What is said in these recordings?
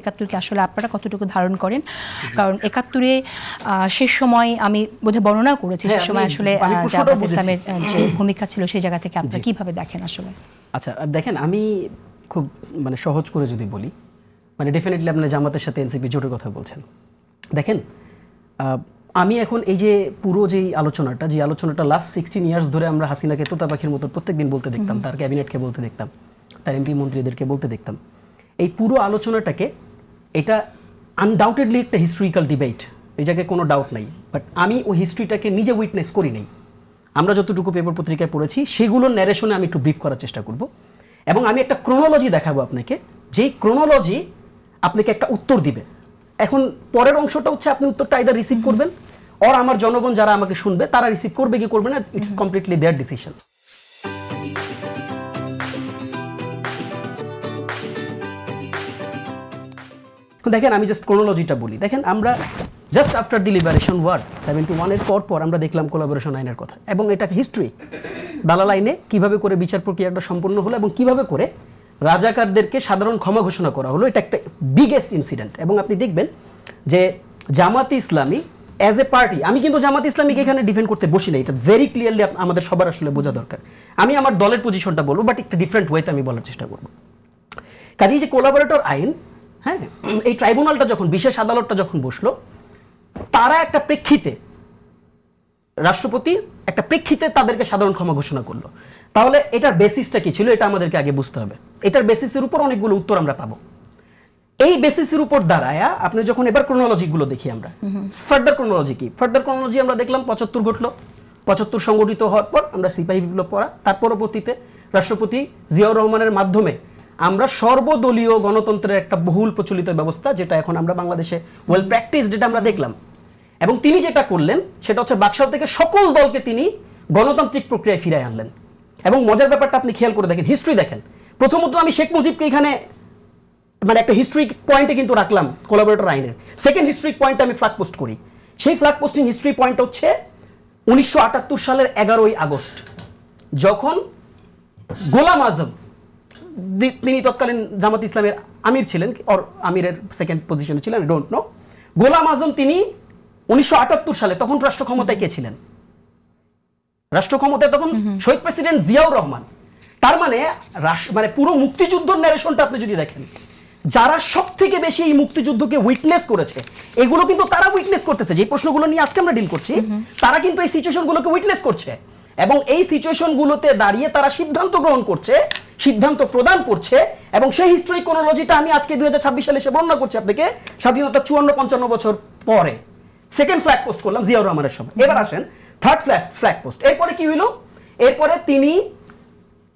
একাত্তরকে আসলে আপনারা কতটুকু ধারণ করেন, কারণ একাত্তরে শেষ সময় আমি বোধহয় বর্ণনা করেছি সে সময় আসলে জামাত ইসলামের যে ভূমিকা ছিল সেই জায়গা থেকে আপনারা কিভাবে দেখেন আসলে? আচ্ছা দেখেন, আমি খুব মানে সহজ করে যদি বলি, মানে ডেফিনেটলি আপনার জামাতের সাথে এনসিপি জোটের কথা বলছেন। দেখেন আমি এখন এই যে পুরো যেই আলোচনাটা লাস্ট 16 ইয়ার্স ধরে আমরা হাসিনাকে তোতা পাখির মতো প্রত্যেকদিন বলতে দেখতাম, তার ক্যাবিনেটকে বলতে দেখতাম, তার এমপি মন্ত্রীদেরকে বলতে দেখতাম। এই পুরো আলোচনাটাকে এটা আনডাউটেডলি একটা হিস্ট্রিক্যাল ডিবেট, এই জায়গায় কোনো ডাউট নাই, বাট আমি ওই হিস্ট্রিটাকে নিজে উইটনেস করি নাই। আমরা যতটুকু পেপার পত্রিকায় পড়েছি সেগুলোর ন্যারেশনে আমি একটু ব্রিফ করার চেষ্টা করব, এবং আমি একটা ক্রোনোলজি দেখাবো আপনাকে, যেই ক্রোনোলজি আপনাকে একটা উত্তর দিবে। এখন পরের অংশটা হচ্ছে আপনি উত্তরটা আইদার রিসিভ করবেন, আর আমার জনগণ যারা আমাকে শুনবে তারা রিসিভ করবে কি করবে না, ইটস কমপ্লিটলি দেয়ার ডিসিশন। দেখেন আমি জাস্ট ক্রোনোলজিটা বলি। দেখেন আমরা just after the liberation war 71 এর পর আমরা দেখলাম কোলাবোরেশন আইনের কথা, এবং এটা হিস্ট্রি দালাল আইনে কিভাবে করে বিচার প্রক্রিয়াটা সম্পন্ন হলো এবং কিভাবে করে রাজাকারদেরকে সাধারণ ক্ষমা ঘোষণা করা হলো। এটা একটা বিগেস্ট ইনসিডেন্ট। এবং আপনি দেখবেন যে Jamaat Islami as a party, আমি কিন্তু জামাত ইসলামীকে এখানে ডিফেন্ড করতে বসি না, এটা ভেরি ক্লিয়ারলি আমাদের সবার আসলে বোঝা দরকার। আমি আমার দলের পজিশনটা বলবো, বাট একটা ডিফারেন্ট ওয়েতে আমি বলার চেষ্টা করবো। কাজেই যে কোলাবোরেটর আইন, হ্যাঁ, এই ট্রাইব্যুনালটা যখন, বিশেষ আদালতটা যখন বসলো, তারা একটা প্রেক্ষিতে, রাষ্ট্রপতি একটা প্রেক্ষিতে তাদেরকে সাধারণ ক্ষমা ঘোষণা করলো। তাহলে এটার বেসিসটা কি ছিল এটা আমাদেরকে আগে বুঝতে হবে। এটার বেসিসের উপর অনেকগুলো উত্তর আমরা পাবো। এই বেসিসের উপর দাঁড়ায় আপনি যখন এবার ক্রোনোলজিগুলো দেখি আমরা, ফার্দার ক্রোনোলজি কি, ফার্দার ক্রোনোলজি আমরা দেখলাম 75 ঘটলো, 75 সংগঠিত হওয়ার পর আমরা সিপাহী বিপ্লব পড়া, তার পরবর্তীতে রাষ্ট্রপতি জিয়াউর রহমানের মাধ্যমে আমরা সর্বদলীয় গণতন্ত্রের একটা বহুল প্রচলিত ব্যবস্থা, যেটা এখন আমরা বাংলাদেশে ওয়েল প্র্যাকটিস, যেটা আমরা দেখলাম। এবং তিনি যেটা করলেন সেটা হচ্ছে বাকশাল থেকে সকল দলকে তিনি গণতান্ত্রিক প্রক্রিয়ায় ফিরায় আনলেন। এবং মজার ব্যাপারটা আপনি খেয়াল করে দেখেন, হিস্ট্রি দেখেন। প্রথমত আমি শেখ মুজিবকে এখানে মানে একটা হিস্ট্রিক পয়েন্টে কিন্তু রাখলাম কোলাবোরেটর আইনের। সেকেন্ড হিস্ট্রিক পয়েন্টে আমি ফ্ল্যাগ পোস্ট করি। সেই ফ্ল্যাগ পোস্টিং হিস্ট্রি পয়েন্ট হচ্ছে 1978 সালের 11ই আগস্ট, যখন গোলাম আজম, তিনি তৎকালীন জামাত ইসলামের আমির ছিলেন, আর আমিরের সেকেন্ড পজিশনে ছিলেন, I don't know. Golam Azam তিনি 1978 সালে, তখন রাষ্ট্র ক্ষমতায় কে ছিলেন? রাষ্ট্র ক্ষমতায় তখন শহীদ প্রেসিডেন্ট জিয়াউর রহমান। তার মানে মানে পুরো মুক্তিযুদ্ধের ন্যারেশনটা আপনি যদি দেখেন, যারা সব থেকে বেশি এই মুক্তিযুদ্ধকে উইটনেস করেছে, এগুলো কিন্তু তারা উইটনেস করতেছে। যে প্রশ্নগুলো নিয়ে আজকে আমরা ডিল করছি, তারা কিন্তু এই সিচুয়েশনগুলোকে উইটনেস করছে, এবং এই সিচুয়েশনগুলোতে দাঁড়িয়ে তারা সিদ্ধান্ত গ্রহণ করছে, সিদ্ধান্ত প্রদান করছে। এবং সেই হিস্ট্রিক ক্রোনোলজিটা আমি আজকে 2026 সালে এসে বর্ণনা করছি আপনাকে, স্বাধীনতা 54-55 বছর পরে। সেকেন্ড ফ্ল্যাগ পোস্ট করলাম জিয়াউর রহমানের সময়। এবার আসেন থার্ড ফ্ল্যাগ পোস্ট। এরপরে কি হইল? এরপরে তিনি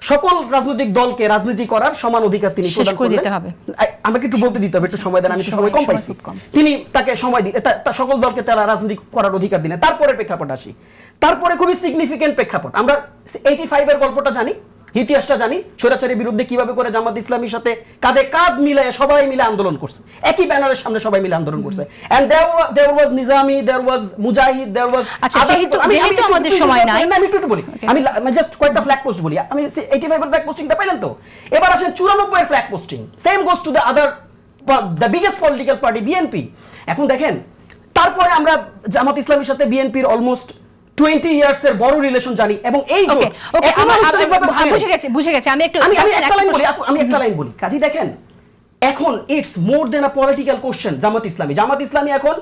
সকল রাজনৈতিক দলকে রাজনীতি করার সমান অধিকার তিনি প্রদান করলেন। আমাকে একটু বলতে দিতে হবে, একটু সময় দেন, আমি একটু সময় কম পাইছি। তিনি তাকে সময় দিলেন, সকল দলকে তারা রাজনীতি করার অধিকার দিলেন। তারপরে প্রেক্ষাপট আসি, তারপরে খুবই সিগনিফিকেন্ট প্রেক্ষাপট। আমরা 85 এর গল্পটা জানি, ইতিহাসটা জানি, স্বৈরাচারের বিরুদ্ধে কিভাবে করে জামাত ইসলামীর সাথে কাঁধে কাঁধ মিলে সবাই মিলে আন্দোলন করছে, একই ব্যানারের সামনে সবাই মিলে আন্দোলন করছে। এন্ড দেয়ার ওয়াজ নিজামী, দেয়ার ওয়াজ মুজাহিদ, দেয়ার ওয়াজ। আচ্ছা, যেহেতু আমাদের সময় নাই, আমি একটু বলি, আমি জাস্ট কয়েকটা ফ্ল্যাগ পোস্ট বলি। আমি 85 এর ফ্ল্যাগ পোস্টিংটা পাইলেন তো। এবার আসেন 94 এর flag posting, same goes to the biggest political party BNP. এখন দেখেন, তারপরে আমরা জামাত ইসলামীর সাথে বিএনপির অলমোস্ট 20 ইয়ার্স এর বড় রিলেশন জানি। এবং এই যে বুঝে গেছে, আমি একটা লাইন বলি। কাজী দেখেন, এখন it's more than a political question. Jamaat Islami এখন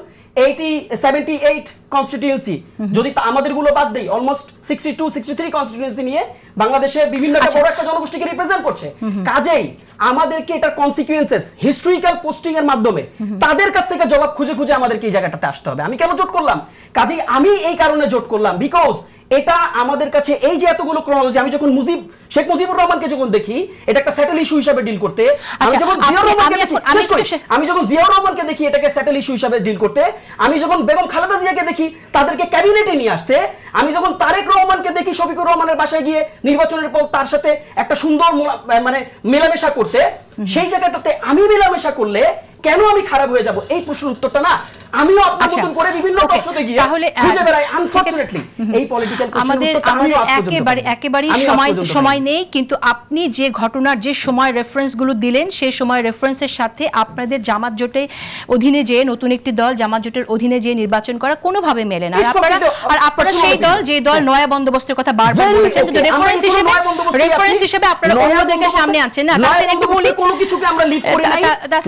78 কনস্টিটিউয়েন্সি, যদি আমাদের গুলো বাদ দেই, অলমোস্ট 62-63 কনস্টিটিউয়েন্সি নিয়ে বাংলাদেশের বিভিন্ন বড় একটা জনগোষ্ঠীকে রিপ্রেজেন্ট করছে। কাজেই আমাদেরকে এটার কনসিকুয়েন্সেস হিস্ট্রিক্যাল পোস্টিং এর মাধ্যমে তাদের কাছ থেকে জবাব খুঁজে খুঁজে আমাদেরকে এই জায়গাটাতে আসতে হবে। আমি কেন জোট করলাম? কাজেই আমি এই কারণে জোট করলাম, বিকজ এটা আমাদের কাছে এই যে এতগুলো ক্রোনোলজি, আমি যখন শেখ মুজিবুর রহমানকে যখন দেখি, এটা একটা স্যাটেল ইস্যু হিসেবে ডিল করতে, আমি যখন জিয়াউর রহমানকে দেখি এটাকে স্যাটেল ইস্যু হিসেবে ডিল করতে, আমি যখন বেগম খালেদা জিয়াকে দেখি তাদেরকে ক্যাবিনেটে নিয়ে আসতে, আমি যখন তারেক রহমানকে দেখি শফিকুর রহমানের বাসায় গিয়ে নির্বাচনের পর তার সাথে একটা সুন্দর মানে মেলামেশা করতে, সেই জায়গাটাতে আমি মেলামেশা করলে কেন আমি খারাপ হয়ে যাব, এই প্রশ্নের উত্তরটা না আমিও আপনার আচ্ছা, মতন করে বিভিন্ন okay, টকশোতে গিয়ে তাহলে, খুঁজে বেড়াই। ঠিক আছে। আনফরচুনেটলি এই পলিটিক্যাল আমাদের একেবারেই সময় নেই, কিন্তু আপনি যে ঘটনার যে সময় রেফারেন্স গুলো দিলেন সেই সময় রেফারেন্সের সাথে আপনাদের জামাত জোটে অধীনে যে নতুন একটি দল জামাত জোটের অধীনে যে নির্বাচন করা কোনোভাবে মেলে না। আর আপনারা সেই দল যে দল নয়া বন্দোবস্তের কথা বারবার বলেছেন, কিন্তু রেফারেন্স হিসেবে আপনারা অন্যদেরকে সামনে আনছেন না। তাহলে একটু বলি, কোনো কিছুকে আমরা লিভ করি নাই,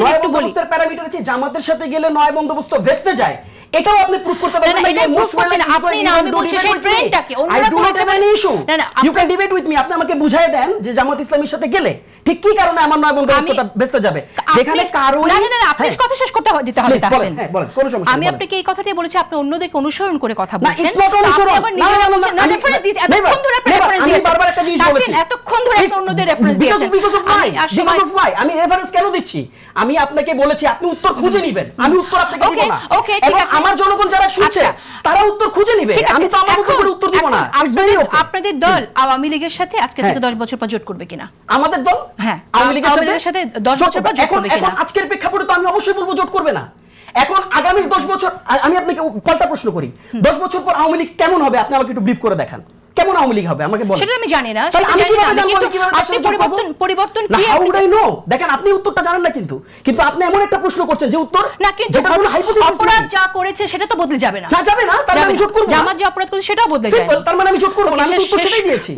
নয়া বন্দোবস্তের প্যারামিটার আছে জামাতের সাথে গেলে নয়া বন্দোবস্ত ভেস্তে যায়, এটাও আপনি প্রুফ করতে পারবেন না। এটা প্রুফ করছেন আপনি না, আমি বলছি সেই ট্রেন্ডটাকে অন্যরা করেছে মানে ইস্যু। You can debate with me, আপনি আমাকে বুঝায় দেন যে জামাত ইসলামীর সাথে গেলে ঠিক কি কারণে আমার নয় বন্দোবস্তটা বেঁচতে যাবে, যেখানে কারণ না আপনি কথা শেষ করতে দিতে হবে তাহসিন। হ্যাঁ বলেন, কোনো সমস্যা নেই। আমি আপনাকে এই কথাটাই বলেছি, আপনি অন্যদেরকে অনুসরণ করে কথা না, বলছেন। it's not অনুসরণ। না রেফারেন্স দিয়েছেন, এতক্ষণ ধরে আপনি রেফারেন্স দিয়েছেন। আমি বারবার একটা জিনিস বলেছি, তাহসিন এতক্ষণ ধরে আপনি অন্যদের রেফারেন্স দিয়েছেন। because of why আমি রেফারেন্স কেন দিচ্ছি, আমি আপনাকে বলেছি আপনি উত্তর খুঁজে নেবেন, আমি উত্তর আপনাকে দিব না। ওকে ঠিক আছে, আমার জনগণ যারা শুনছে তারা উত্তর খুঁজে নেবে, আমি তো আমার উপর উত্তর দিব না। আপনাদের দল আওয়ামী লীগের সাথে আজকে থেকে 10 বছর পর জোট করবে কিনা? আমাদের দল হ্যাঁ আওয়ামী লীগের সাথে 10 বছর পর জোট করবে কিনা? এখন আজকের প্রেক্ষাপটে তো আমি অবশ্যই বলবো জোট করবে না। এখন আগামী 10 বছর আমি আপনাকে পাল্টা প্রশ্ন করি, 10 বছর পর আওয়ামী লীগ কেমন হবে আপনি আমাকে একটু ব্রিফ করে দেখান, কেমন আওয়ামী লীগ হবে আমাকে বলেন। সেটা আমি জানি না, সেটা জানি না, কিন্তু আপনি পরিবর্তন কি? How would I know? দেখেন আপনি উত্তরটা জানেন না, কিন্তু আপনি এমন একটা প্রশ্ন করছেন যে উত্তর না, কিন্তু অপরাধ যা করেছে সেটা তো বদলে যাবে না। না যাবে না, তাহলে আমি জোট করব না। জামাত যে অপরাধ করেছে সেটাও বদলে যায় না। তার মানে আমি জোট করব না, আমি উত্তর সেটাই দিয়েছি।